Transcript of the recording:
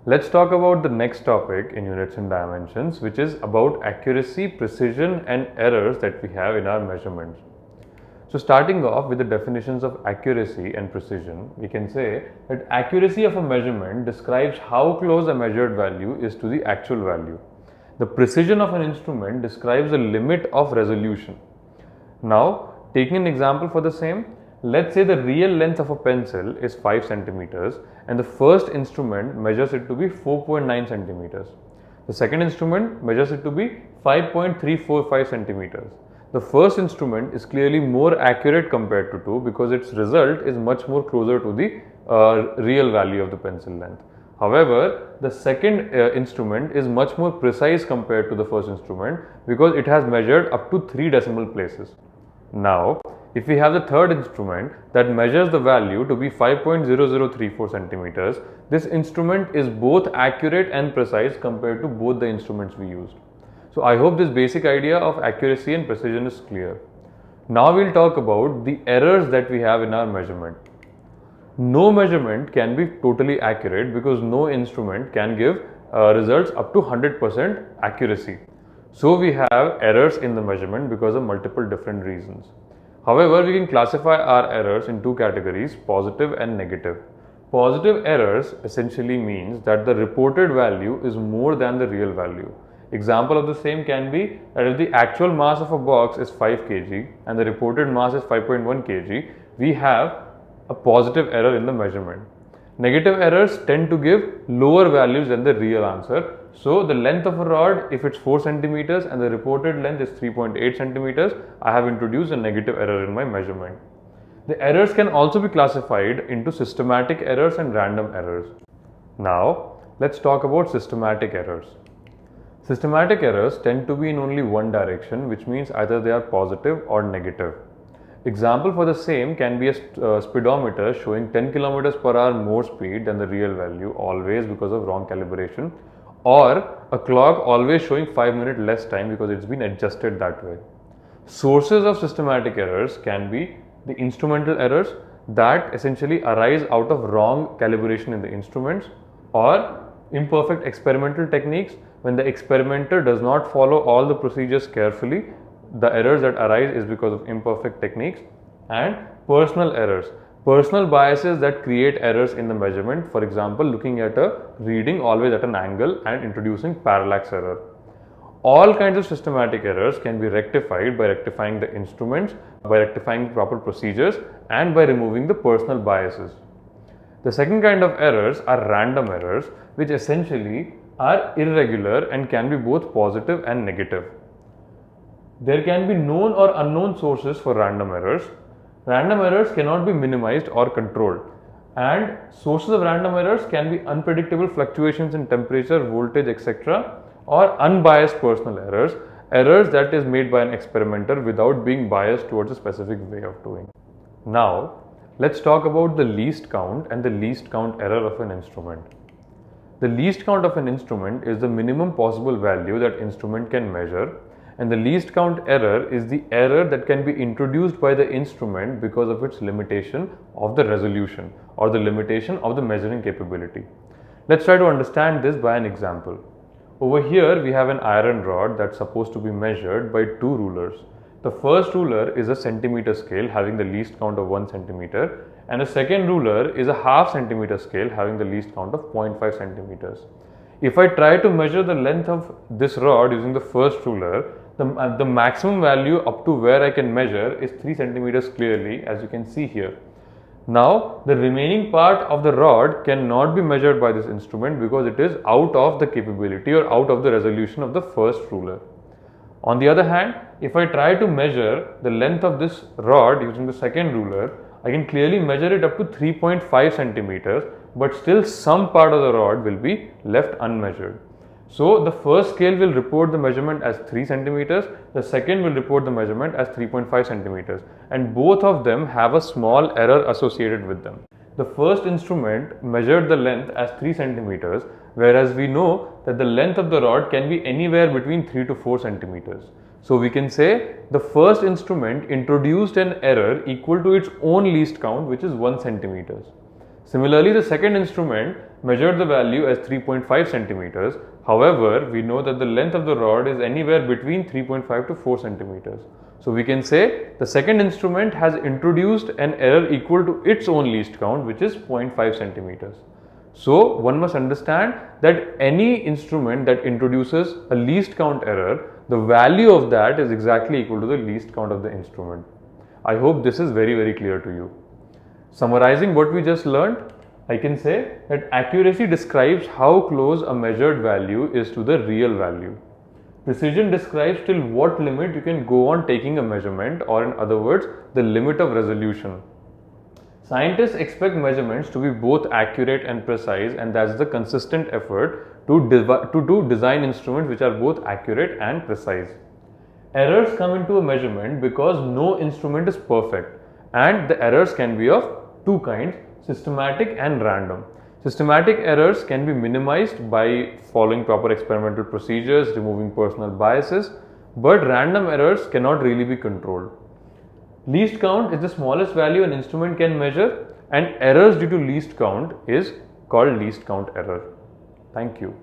Let's talk about the next topic in units and dimensions, which is about accuracy, precision and errors that we have in our measurements. So starting off with the definitions of accuracy and precision, we can say that accuracy of a measurement describes how close a measured value is to the actual value. The precision of an instrument describes the limit of resolution. Now, taking an example for the same, let's say the real length of a pencil is 5 centimeters and the first instrument measures it to be 4.9 centimeters. The second instrument measures it to be 5.345 centimeters. The first instrument is clearly more accurate compared to 2 because its result is much more closer to the real value of the pencil length. However, the second instrument is much more precise compared to the first instrument because it has measured up to 3 decimal places. Now, if we have the third instrument that measures the value to be 5.0034 centimeters, this instrument is both accurate and precise compared to both the instruments we used. So I hope this basic idea of accuracy and precision is clear. Now we'll talk about the errors that we have in our measurement. No measurement can be totally accurate because no instrument can give results up to 100% accuracy. So we have errors in the measurement because of multiple different reasons. However, we can classify our errors in two categories, positive and negative. Positive errors essentially means that the reported value is more than the real value. Example of the same can be that if the actual mass of a box is 5 kg and the reported mass is 5.1 kg, we have a positive error in the measurement. Negative errors tend to give lower values than the real answer. So the length of a rod, if it's 4 centimeters and the reported length is 3.8 centimeters, I have introduced a negative error in my measurement. The errors can also be classified into systematic errors and random errors. Now, let's talk about systematic errors. Systematic errors tend to be in only one direction, which means either they are positive or negative. Example for the same can be a speedometer showing 10 kilometers per hour more speed than the real value, always because of wrong calibration, or a clock always showing 5 minutes less time because it's been adjusted that way. Sources of systematic errors can be the instrumental errors that essentially arise out of wrong calibration in the instruments, or imperfect experimental techniques when the experimenter does not follow all the procedures carefully. The errors that arise is because of imperfect techniques, and personal errors, personal biases that create errors in the measurement. For example, looking at a reading always at an angle and introducing parallax error. All kinds of systematic errors can be rectified by rectifying the instruments, by rectifying proper procedures, and by removing the personal biases. The second kind of errors are random errors, which essentially are irregular and can be both positive and negative. There can be known or unknown sources for random errors. Random errors cannot be minimized or controlled, and sources of random errors can be unpredictable fluctuations in temperature, voltage, etc., or unbiased personal errors, errors that is made by an experimenter without being biased towards a specific way of doing. Now, let's talk about the least count and the least count error of an instrument. The least count of an instrument is the minimum possible value that instrument can measure, and the least count error is the error that can be introduced by the instrument because of its limitation of the resolution or the limitation of the measuring capability. Let's try to understand this by an example. Over here we have an iron rod that's supposed to be measured by two rulers. The first ruler is a centimeter scale having the least count of 1 centimeter, and a second ruler is a half centimeter scale having the least count of 0.5 centimeters. If I try to measure the length of this rod using the first ruler, the maximum value up to where I can measure is 3 centimeters clearly, as you can see here. Now, the remaining part of the rod cannot be measured by this instrument because it is out of the capability or out of the resolution of the first ruler. On the other hand, if I try to measure the length of this rod using the second ruler, I can clearly measure it up to 3.5 centimeters, but still some part of the rod will be left unmeasured. So the first scale will report the measurement as 3 centimeters, the second will report the measurement as 3.5 centimeters, and both of them have a small error associated with them. The first instrument measured the length as 3 centimeters, whereas we know that the length of the rod can be anywhere between 3 to 4 centimeters. So we can say the first instrument introduced an error equal to its own least count, which is 1 centimeters. Similarly, the second instrument measured the value as 3.5 centimeters. However, we know that the length of the rod is anywhere between 3.5 to 4 centimeters. So we can say the second instrument has introduced an error equal to its own least count, which is 0.5 centimeters. So one must understand that any instrument that introduces a least count error, the value of that is exactly equal to the least count of the instrument. I hope this is very clear to you. Summarizing what we just learned, I can say that accuracy describes how close a measured value is to the real value. Precision describes till what limit you can go on taking a measurement, or in other words, the limit of resolution. Scientists expect measurements to be both accurate and precise, and that's the consistent effort to do design instruments which are both accurate and precise. Errors come into a measurement because no instrument is perfect, and the errors can be of two kinds: systematic and random. Systematic errors can be minimized by following proper experimental procedures, removing personal biases, but random errors cannot really be controlled. Least count is the smallest value an instrument can measure, and errors due to least count is called least count error. Thank you.